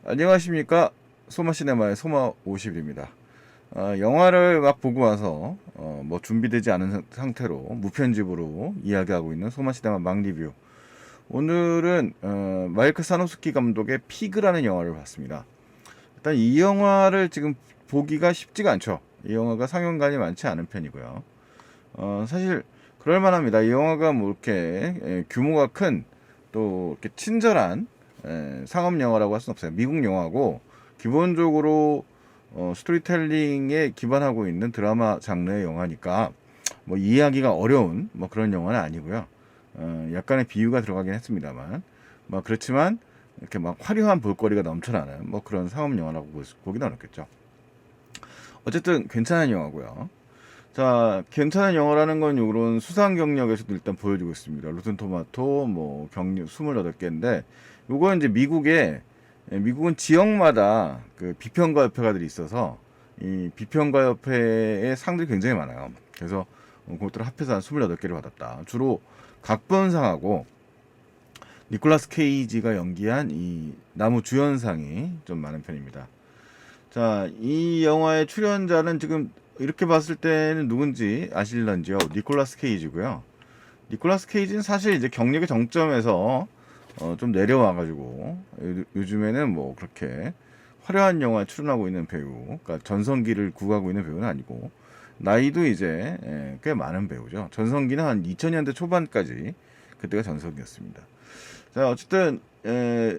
안녕하십니까. 소마시네마의 소마50입니다. 영화를 막 보고 와서 뭐 준비되지 않은 상태로 무편집으로 이야기하고 있는 소마시네마 막 리뷰. 오늘은 마이크 사노스키 감독의 피그라는 영화를 봤습니다. 일단 이 영화를 지금 보기가 쉽지가 않죠. 이 영화가 상영관이 많지 않은 편이고요. 사실 그럴 만합니다. 이 영화가 뭐 이렇게 규모가 큰 또 이렇게 친절한 상업 영화라고 할 수는 없어요. 미국 영화고 기본적으로 스토리텔링에 기반하고 있는 드라마 장르의 영화니까 뭐 이해하기가 어려운 뭐 그런 영화는 아니고요. 약간의 비유가 들어가긴 했습니다만 뭐 그렇지만 이렇게 막 화려한 볼거리가 넘쳐나는 뭐 그런 상업 영화라고 보기는 어렵겠죠. 어쨌든 괜찮은 영화고요. 자, 괜찮은 영화라는 건 이런 수상 경력에서도 일단 보여주고 있습니다. 로튼 토마토 뭐 경력 28개인데 요거 이제 미국은 지역마다 그 비평가 협회가들이 있어서 이 비평가 협회의 상들이 굉장히 많아요. 그래서 그것들을 합해서 한 28개를 받았다. 주로 각본상하고 니콜라스 케이지가 연기한 이 나무 주연상이 좀 많은 편입니다. 자, 이 영화의 출연자는 지금 이렇게 봤을 때는 누군지 아실런지요? 니콜라스 케이지고요. 니콜라스 케이지는 사실 이제 경력의 정점에서 좀 내려와가지고 요즘에는 뭐 그렇게 화려한 영화에 출연하고 있는 배우, 그러니까 전성기를 구가하고 있는 배우는 아니고 나이도 이제 꽤 많은 배우죠. 전성기는 한 2000년대 초반까지 그때가 전성기였습니다. 자, 어쨌든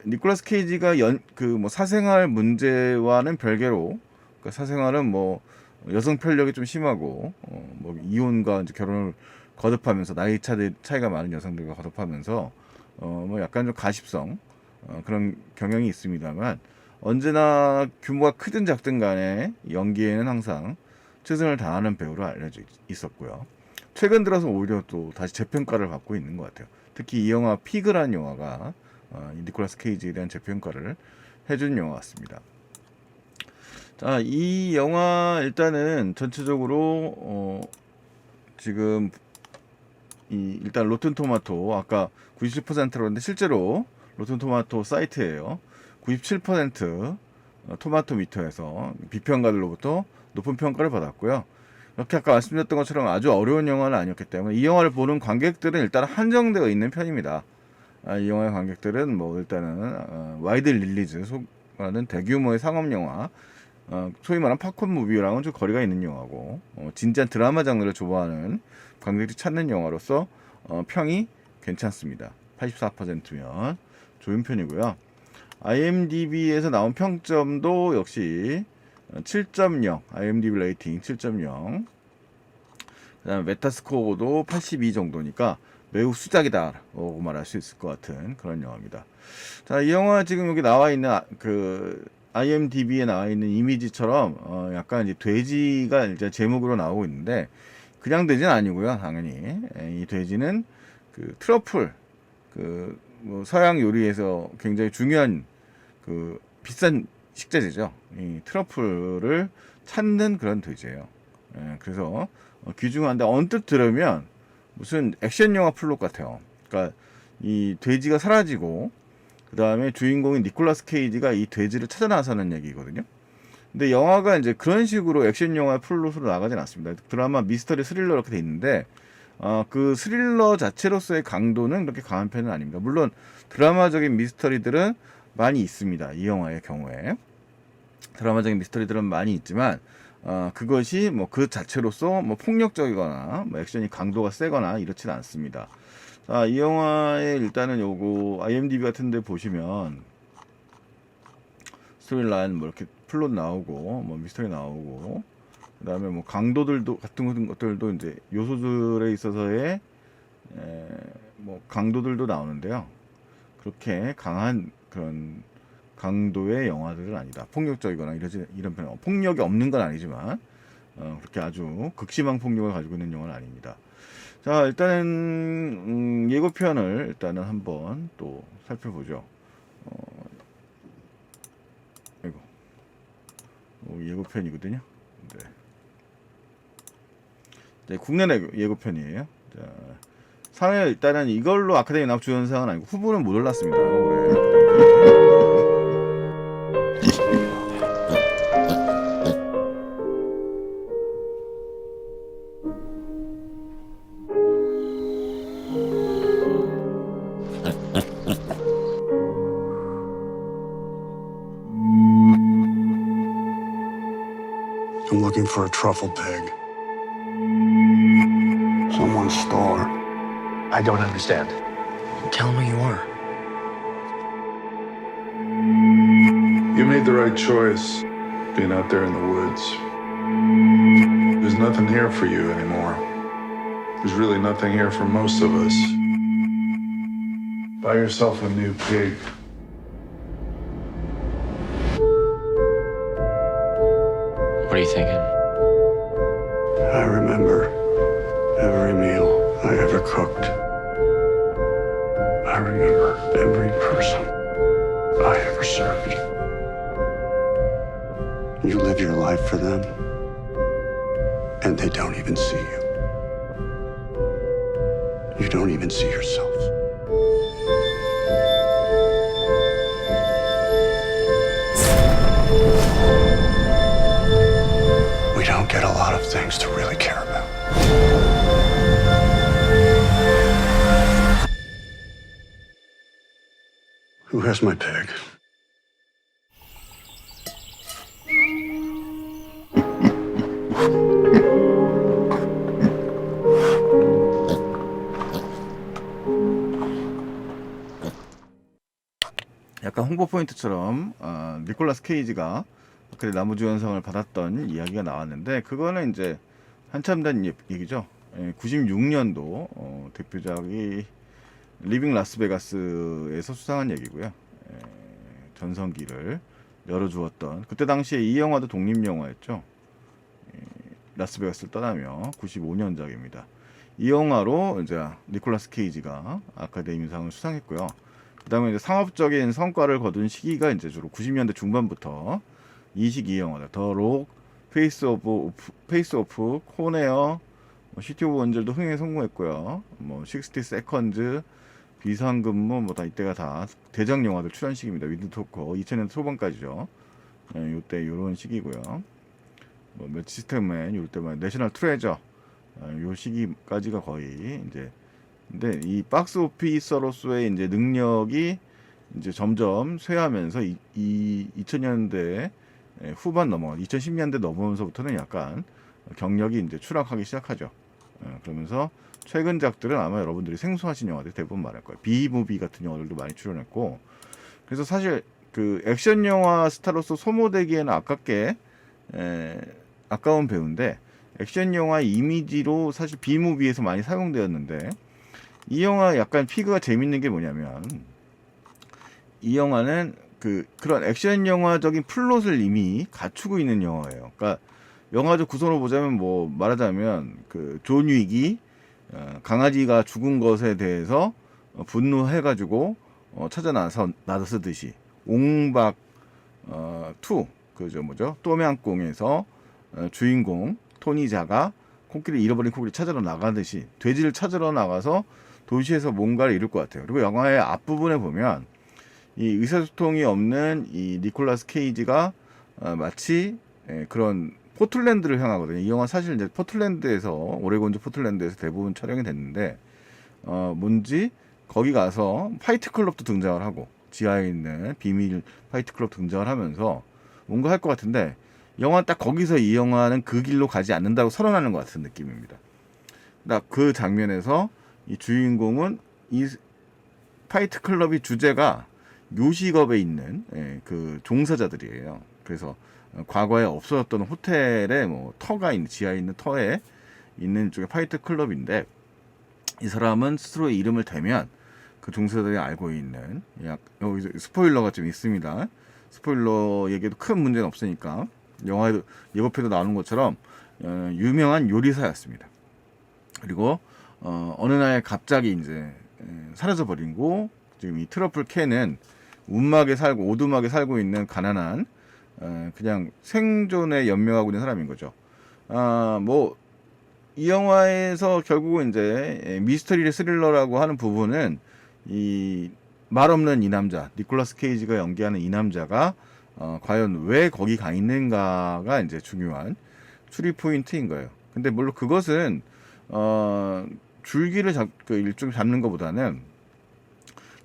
니콜라스 케이지가 그 뭐 사생활 문제와는 별개로, 그러니까 사생활은 뭐 여성 편력이 좀 심하고 뭐 이혼과 이제 결혼을 거듭하면서 차이가 많은 여성들과 거듭하면서 뭐 약간 좀 가십성 그런 경향이 있습니다만 언제나 규모가 크든 작든 간에 연기에는 항상 최선을 다하는 배우로 알려져 있었고요. 최근 들어서 오히려 또 다시 재평가를 받고 있는 것 같아요. 특히 이 영화 피그라는 영화가 이 니콜라스 케이지에 대한 재평가를 해준 영화 같습니다. 자, 이 영화 일단은 전체적으로 지금 일단 로튼 토마토 아까 97%라고 했는데 실제로 로튼 토마토 사이트에요. 97% 토마토 미터에서 비평가들로부터 높은 평가를 받았고요. 이렇게 아까 말씀드렸던 것처럼 아주 어려운 영화는 아니었기 때문에 이 영화를 보는 관객들은 일단 한정되어 있는 편입니다. 이 영화의 관객들은 뭐 일단은 와이드 릴리즈 속하는 대규모의 상업 영화, 소위 말하는 팝콘 무비랑은 좀 거리가 있는 영화고 진지한 드라마 장르를 좋아하는 관객들이 찾는 영화로서 평이 괜찮습니다. 84%면 좋은 편이고요. IMDb에서 나온 평점도 역시 7.0, IMDb 레이팅 7.0. 그다음에 메타스코어도 82 정도니까 매우 수작이다라고 말할 수 있을 것 같은 그런 영화입니다. 자, 이 영화 지금 여기 나와 있는 그 IMDb에 나와 있는 이미지처럼 약간 이제 돼지가 이제 제목으로 나오고 있는데 그냥 돼지는 아니고요. 당연히 이 돼지는 그 트러플 그뭐 서양 요리에서 굉장히 중요한 그 비싼 식재재죠. 이 트러플을 찾는 그런 돼지예요. 그래서 귀중한데 언뜻 들으면 무슨 액션 영화 플롯 같아요. 그러니까 이 돼지가 사라지고 그 다음에 주인공인 니콜라스 케이지가 이 돼지를 찾아 나서는 얘기거든요. 근데 영화가 이제 그런 식으로 액션 영화 플롯으로 나가진 않습니다. 드라마, 미스터리, 스릴러 이렇게 돼 있는데 그 스릴러 자체로서의 강도는 그렇게 강한 편은 아닙니다. 물론 드라마적인 미스터리들은 많이 있습니다. 이 영화의 경우에 드라마적인 미스터리들은 많이 있지만 그것이 뭐 그 자체로서 뭐 폭력적이거나 뭐 액션이 강도가 세거나 이렇지는 않습니다. 자, 이 영화에 일단은 요거 IMDb 같은 데 보시면 스토리라인 뭐 이렇게 플롯 나오고 뭐 미스터리 나오고 그다음에 뭐 강도들도 같은 것들도 이제 요소들에 있어서의 뭐 강도들도 나오는데요. 그렇게 강한 그런 강도의 영화들은 아니다. 폭력적이거나 이런 편 폭력이 없는 건 아니지만 그렇게 아주 극심한 폭력을 가지고 있는 영화는 아닙니다. 자, 일단은 예고편을 일단은 한번 또 살펴보죠. 이거 예고편이거든요. 네. 네, 국내 예고편이에요. 자, 상해 일단은 이걸로 아카데미 납 주연상은 아니고 후보는 못 올랐습니다. 올해 아카데미. looking for a truffle pig. Someone stole her. I don't understand. Tell him who you are. You made the right choice, being out there in the woods. There's nothing here for you anymore. There's really nothing here for most of us. Buy yourself a new pig. What are you thinking? I remember every meal I ever cooked. I remember every person I ever served. You live your life for them, and they don't even see you. You don't even see yourself. We don't get a lot of things to really care about. Who has my pig? 약간 홍보 포인트처럼 니콜라스 케이지가 그래 나무주연상을 받았던 이야기가 나왔는데, 그거는 이제 한참 된 얘기죠. 96년도 대표작이 리빙 라스베가스에서 수상한 얘기고요. 전성기를 열어주었던, 그때 당시에 이 영화도 독립영화였죠. 라스베가스를 떠나며 95년작입니다. 이 영화로 이제 니콜라스 케이지가 아카데미상을 수상했고요. 그 다음에 이제 상업적인 성과를 거둔 시기가 이제 주로 90년대 중반부터 이 시기 영화다. 더 록, 페이스 오프, 코네어, 시티 오브 원젤도 흥행에 성공했고요. 60 세컨즈, 비상근무, 다 이때가 다 대작 영화들 출연 시기입니다. 위드 토커 2000년 초반까지죠. 요때 요런 시기고요. 시스템맨 요때만 내셔널 트레저 요 시기까지가 거의 이제. 근데 이 박스 오피서로서의 이제 능력이 이제 점점 쇠하면서 2000년대 후반 넘어 2010년대 넘어오면서부터는 약간 경력이 이제 추락하기 시작하죠. 그러면서 최근작들은 아마 여러분들이 생소하신 영화들 대부분 말할 거예요. 비무비 같은 영화들도 많이 출연했고, 그래서 사실 그 액션 영화 스타로서 소모되기에는 아까운 배우인데, 액션 영화 이미지로 사실 비무비에서 많이 사용되었는데, 이 영화 약간 피그가 재밌는 게 뭐냐면, 이 영화는 그런 액션 영화적인 플롯을 이미 갖추고 있는 영화예요. 그러니까 영화적 구성으로 보자면 말하자면 존 윅이 강아지가 죽은 것에 대해서 분노해가지고 찾아 나서듯이, 옹박 2 또명꽁에서 주인공 토니자가 잃어버린 코끼리 찾으러 나가듯이 돼지를 찾으러 나가서 도시에서 뭔가를 이룰 것 같아요. 그리고 영화의 앞부분에 보면 이 의사소통이 없는 이 니콜라스 케이지가 마치 그런 포틀랜드를 향하거든요. 이 영화 사실 이제 포틀랜드에서, 오레곤주 포틀랜드에서 대부분 촬영이 됐는데, 뭔지 거기 가서 파이트 클럽도 등장을 하고, 지하에 있는 비밀 파이트 클럽 등장을 하면서 뭔가 할 것 같은데, 영화 딱 거기서 이 영화는 그 길로 가지 않는다고 선언하는 것 같은 느낌입니다. 그 장면에서 이 주인공은 이 파이트 클럽의 주제가 요식업에 있는 그 종사자들이에요. 그래서 과거에 없어졌던 호텔에 터가 있는, 지하에 있는 터에 있는 쪽에 파이트 클럽인데, 이 사람은 스스로의 이름을 대면 그 종사자들이 알고 있는, 여기서 스포일러가 좀 있습니다. 스포일러 얘기도 큰 문제는 없으니까, 영화에도 예고편에도 나오는 것처럼 유명한 요리사였습니다. 그리고 어느 날 갑자기 이제 사라져 버리고, 지금 이 트러플 캔은 오두막에 살고 있는 가난한 그냥 생존에 연명하고 있는 사람인 거죠. 이 영화에서 결국은 이제 미스터리 스릴러라고 하는 부분은 이 말 없는 이 남자, 니콜라스 케이지가 연기하는 이 남자가 과연 왜 거기 가 있는가가 이제 중요한 추리 포인트인 거예요. 근데 물론 그것은 줄기를 일종 잡는 것보다는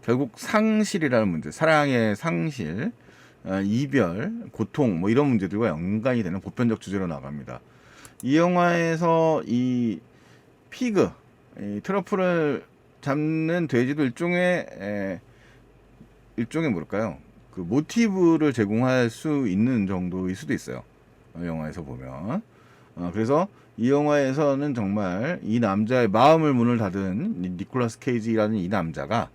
결국 상실이라는 문제, 사랑의 상실, 이별, 고통 뭐 이런 문제들과 연관이 되는 보편적 주제로 나갑니다. 이 영화에서 이 피그, 이 트러플을 잡는 돼지도 일종의 뭘까요? 그 모티브를 제공할 수 있는 정도일 수도 있어요. 영화에서 보면. 그래서 이 영화에서는 정말 이 남자의 마음을 문을 닫은 니콜라스 케이지라는 이 남자가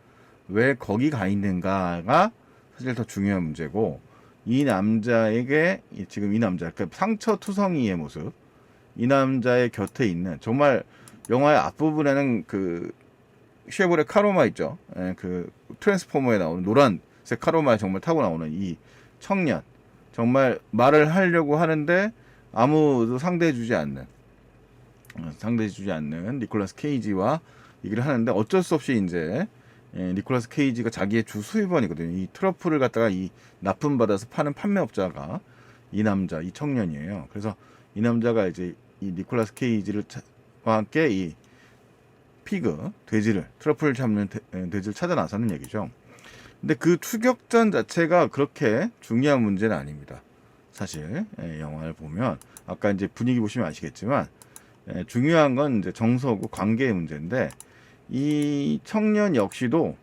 왜 거기 가 있는가가 사실 더 중요한 문제고, 이 남자에게 지금 이 남자, 그러니까 상처투성이의 모습, 이 남자의 곁에 있는, 정말 영화의 앞부분에는 그 쉐보레 카로마 있죠. 그 트랜스포머에 나오는 노란색 카로마에 정말 타고 나오는 이 청년, 정말 말을 하려고 하는데 아무도 상대해주지 않는 니콜라스 케이지와 얘기를 하는데, 어쩔 수 없이 이제 니콜라스 케이지가 자기의 주 수입원이거든요. 이 트러플을 갖다가 이 납품받아서 파는 판매업자가 이 남자, 이 청년이에요. 그래서 이 남자가 이제 이 니콜라스 케이지와 함께 이 피그, 돼지를, 트러플을 잡는 돼지를 찾아 나서는 얘기죠. 근데 그 추격전 자체가 그렇게 중요한 문제는 아닙니다. 사실 영화를 보면 아까 이제 분위기 보시면 아시겠지만 중요한 건 이제 정서고 관계의 문제인데, 이 청년 역시도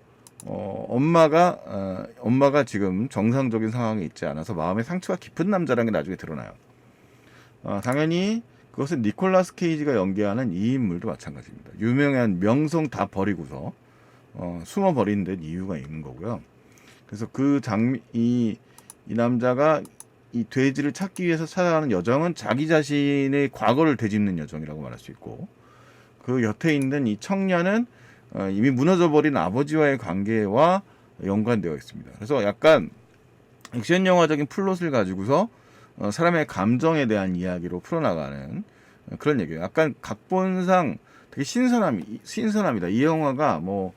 엄마가 지금 정상적인 상황에 있지 않아서 마음의 상처가 깊은 남자라는 게 나중에 드러나요. 당연히 그것은 니콜라스 케이지가 연기하는 이 인물도 마찬가지입니다. 유명한 명성 다 버리고서 숨어 버린 데 이유가 있는 거고요. 그래서 이 남자가 이 돼지를 찾기 위해서 찾아가는 여정은 자기 자신의 과거를 되짚는 여정이라고 말할 수 있고, 그 곁에 있는 이 청년은 이미 무너져버린 아버지와의 관계와 연관되어 있습니다. 그래서 약간 액션 영화적인 플롯을 가지고서 사람의 감정에 대한 이야기로 풀어나가는 그런 얘기예요. 약간 각본상 되게 신선합니다. 이 영화가 뭐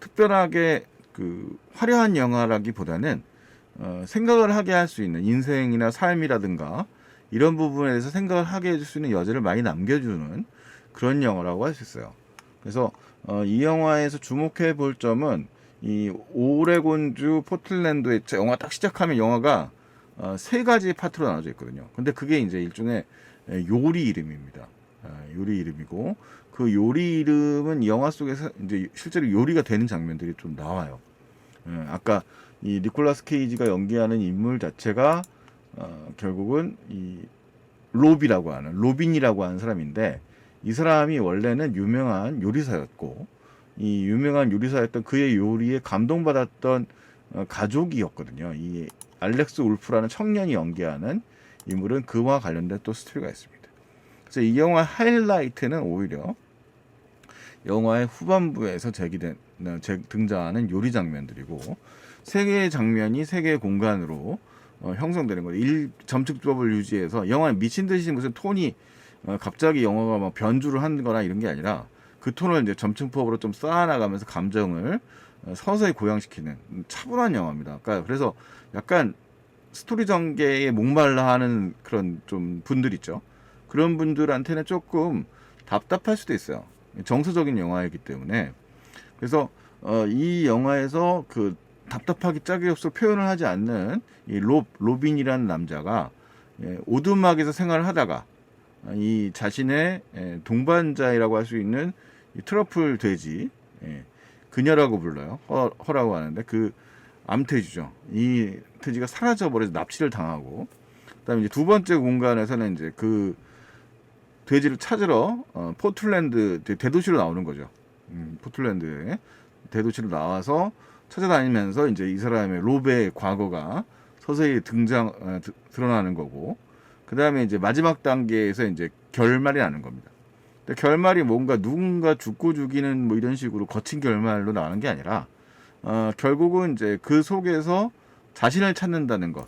특별하게 그 화려한 영화라기보다는 생각을 하게 할 수 있는, 인생이나 삶이라든가 이런 부분에 대해서 생각을 하게 해줄 수 있는 여지를 많이 남겨주는 그런 영화라고 할 수 있어요. 그래서 이 영화에서 주목해 볼 점은 이 오레곤주 포틀랜드의 영화 딱 시작하면 영화가 세 가지 파트로 나눠져 있거든요. 근데 그게 이제 일종의 요리 이름입니다. 요리 이름이고, 그 요리 이름은 영화 속에서 이제 실제로 요리가 되는 장면들이 좀 나와요. 아까 이 니콜라스 케이지가 연기하는 인물 자체가 결국은 이 로빈이라고 하는 사람인데, 이 사람이 원래는 유명한 요리사였고, 이 유명한 요리사였던 그의 요리에 감동받았던 가족이었거든요. 이 알렉스 울프라는 청년이 연기하는 인물은 그와 관련된 또 스토리가 있습니다. 그래서 이 영화 하이라이트는 오히려 영화의 후반부에서 등장하는 요리 장면들이고, 세 개의 장면이 세 개의 공간으로 형성되는 거예요. 점특법을 유지해서 영화에 미친 듯이 무슨 톤이 갑자기 영화가 막 변주를 하는 거나 이런 게 아니라, 그 톤을 이제 점층법으로 좀 쌓아나가면서 감정을 서서히 고양시키는 차분한 영화입니다. 그래서 약간 스토리 전개에 목말라 하는 그런 좀 분들 있죠. 그런 분들한테는 조금 답답할 수도 있어요. 정서적인 영화이기 때문에. 그래서 이 영화에서 그 답답하기 짝이 없어 표현을 하지 않는 이 로빈이라는 남자가 오두막에서 생활을 하다가 이 자신의 동반자라고 할 수 있는 이 트러플 돼지, 그녀라고 불러요. 허라고 하는데 그 암돼지죠. 이 돼지가 사라져버려서 납치를 당하고, 그다음에 이제 두 번째 공간에서는 이제 그 돼지를 찾으러 포틀랜드 대도시로 나오는 거죠. 포틀랜드에 대도시로 나와서 찾아다니면서 이제 이 사람의 로베의 과거가 서서히 드러나는 거고, 그 다음에 이제 마지막 단계에서 이제 결말이 나는 겁니다. 근데 결말이 뭔가 누군가 죽고 죽이는 뭐 이런 식으로 거친 결말로 나오는 게 아니라, 결국은 이제 그 속에서 자신을 찾는다는 것,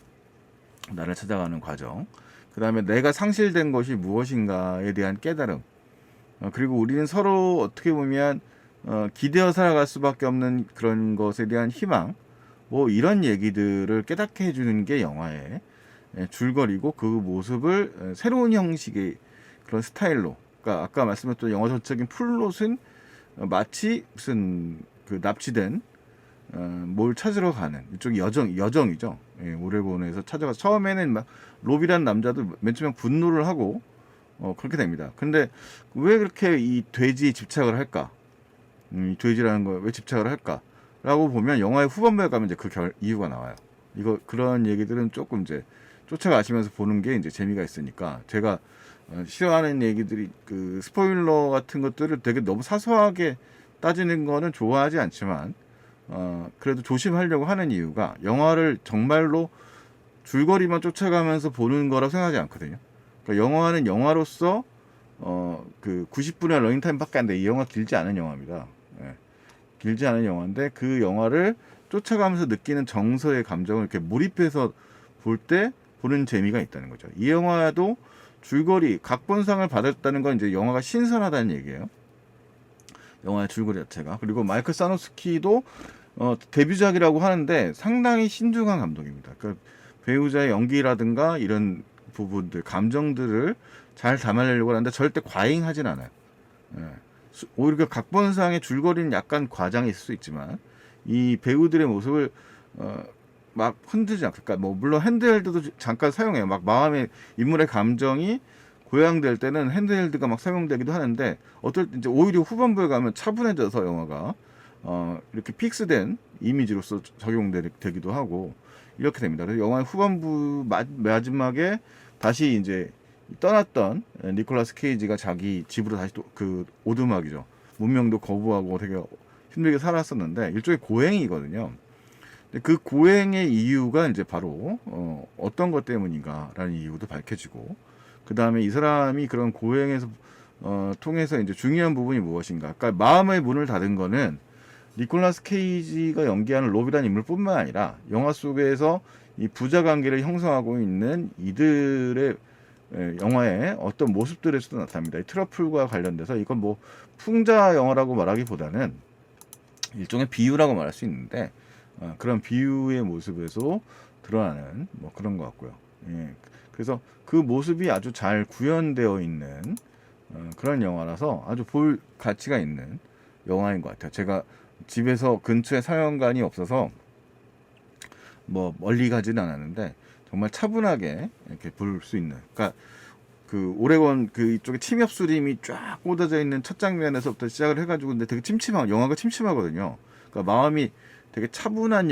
나를 찾아가는 과정, 그 다음에 내가 상실된 것이 무엇인가에 대한 깨달음, 그리고 우리는 서로 어떻게 보면 기대어 살아갈 수밖에 없는 그런 것에 대한 희망, 뭐 이런 얘기들을 깨닫게 해주는 게 영화의 줄거리고, 그 모습을 새로운 형식의 그런 스타일로, 그러니까 아까 말씀드렸던 영화 전적인 플롯은 마치 무슨 그 납치된 뭘 찾으러 가는 일종의 여정이죠. 예, 오레곤에서 찾아가 처음에는 막 로비라는 남자도 맨 처음에 분노를 하고 그렇게 됩니다. 근데 왜 그렇게 이 돼지에 집착을 할까? 이 돼지라는 거에 왜 집착을 할까? 라고 보면 영화의 후반부에 가면 이제 그 이유가 나와요. 그런 얘기들은 조금 이제 쫓아가시면서 보는 게 이제 재미가 있으니까 제가 싫어하는 얘기들이 그 스포일러 같은 것들을 되게 너무 사소하게 따지는 거는 좋아하지 않지만 그래도 조심하려고 하는 이유가 영화를 정말로 줄거리만 쫓아가면서 보는 거라고 생각하지 않거든요. 그러니까 영화는 영화로서 그 90분의 러닝타임밖에 안 돼. 이 영화 길지 않은 영화입니다. 예. 길지 않은 영화인데 그 영화를 쫓아가면서 느끼는 정서의 감정을 이렇게 몰입해서 볼 때 보는 재미가 있다는 거죠. 이 영화도 줄거리, 각본상을 받았다는 건 이제 영화가 신선하다는 얘기예요. 영화의 줄거리 자체가. 그리고 마이클 사노스키도 데뷔작이라고 하는데 상당히 신중한 감독입니다. 그러니까 배우자의 연기라든가 이런 부분들, 감정들을 잘 담아내려고 하는데 절대 과잉하진 않아요. 예. 오히려 그 각본상의 줄거리는 약간 과장이 있을 수 있지만 이 배우들의 모습을 막 흔들지 않고, 그러니까 뭐 물론 핸드헬드도 잠깐 사용해요. 막 마음의 인물의 감정이 고양될 때는 핸드헬드가 막 사용되기도 하는데 어떨 때 이제 오히려 후반부에 가면 차분해져서 영화가 이렇게 픽스된 이미지로서 적용되기도 하고 이렇게 됩니다. 그래서 영화의 후반부 마지막에 다시 이제 떠났던 니콜라스 케이지가 자기 집으로 다시 또 그 오두막이죠. 문명도 거부하고 되게 힘들게 살았었는데 일종의 고행이거든요. 그 고행의 이유가 이제 바로 어떤 것 때문인가라는 이유도 밝혀지고, 그 다음에 이 사람이 그런 고행에서 통해서 이제 중요한 부분이 무엇인가. 그러니까 마음의 문을 닫은 거는 니콜라스 케이지가 연기하는 로비라는 인물뿐만 아니라 영화 속에서 이 부자 관계를 형성하고 있는 이들의 영화의 어떤 모습들에서도 나타납니다. 이 트러플과 관련돼서 이건 뭐 풍자 영화라고 말하기보다는 일종의 비유라고 말할 수 있는데 그런 비유의 모습에서 드러나는 뭐 그런 것 같고요. 예. 그래서 그 모습이 아주 잘 구현되어 있는 그런 영화라서 아주 볼 가치가 있는 영화인 것 같아요. 제가 집에서 근처에 상영관이 없어서 뭐 멀리 가지는 않았는데 정말 차분하게 이렇게 볼 수 있는, 그러니까 그 오레곤 그 이쪽에 침엽 수림이 쫙 꽂아져 있는 첫 장면에서부터 시작을 해가지고 근데 되게 영화가 침침하거든요. 그러니까 마음이 되게 차분한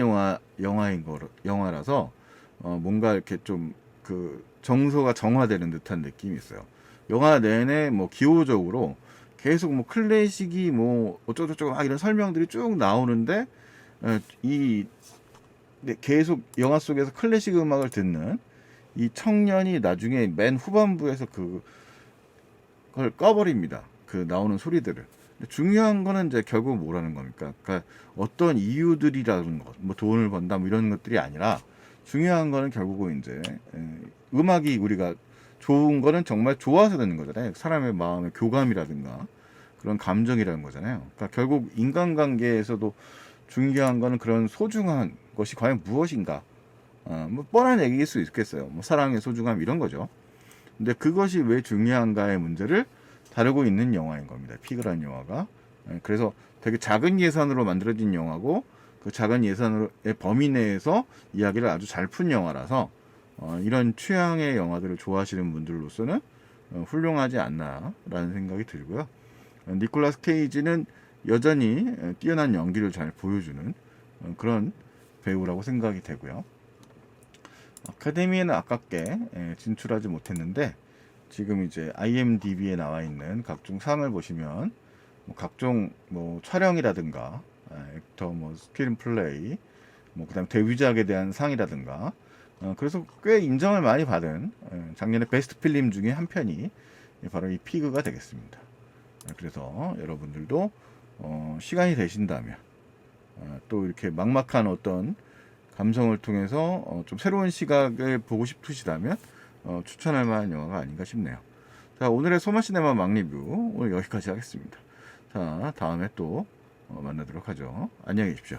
영화라서 뭔가 이렇게 좀 그 정서가 정화되는 듯한 느낌이 있어요. 영화 내내 뭐 기호적으로 계속 뭐 클래식이 뭐 어쩌고저쩌고 막 이런 설명들이 쭉 나오는데 계속 영화 속에서 클래식 음악을 듣는 이 청년이 나중에 맨 후반부에서 그걸 꺼버립니다. 그 나오는 소리들을. 중요한 거는 이제 결국 뭐라는 겁니까? 그러니까 어떤 이유들이라는 것, 뭐 돈을 번다 뭐 이런 것들이 아니라 중요한 거는 결국은 이제 음악이 우리가 좋은 거는 정말 좋아서 듣는 거잖아요. 사람의 마음의 교감이라든가 그런 감정이라는 거잖아요. 그러니까 결국 인간관계에서도 중요한 거는 그런 소중한 것이 과연 무엇인가? 뭐 뻔한 얘기일 수 있겠어요. 뭐 사랑의 소중함 이런 거죠. 근데 그것이 왜 중요한가의 문제를 다루고 있는 영화인 겁니다. 피그라는 영화가. 그래서 되게 작은 예산으로 만들어진 영화고 그 작은 예산의 범위 내에서 이야기를 아주 잘 푼 영화라서 이런 취향의 영화들을 좋아하시는 분들로서는 훌륭하지 않나라는 생각이 들고요. 니콜라스 케이지는 여전히 뛰어난 연기를 잘 보여주는 그런 배우라고 생각이 되고요. 아카데미에는 아깝게 진출하지 못했는데 지금 이제 IMDb에 나와 있는 각종 상을 보시면 각종 뭐 촬영이라든가 액터 뭐 스크린 플레이 뭐 그다음 데뷔작에 대한 상이라든가 그래서 꽤 인정을 많이 받은 작년에 베스트 필름 중에 한 편이 바로 이 피그가 되겠습니다. 그래서 여러분들도 시간이 되신다면 또 이렇게 막막한 어떤 감성을 통해서 좀 새로운 시각을 보고 싶으시다면 추천할 만한 영화가 아닌가 싶네요. 자, 오늘의 소마시네마 막리뷰 오늘 여기까지 하겠습니다. 자, 다음에 또 만나도록 하죠. 안녕히 계십시오.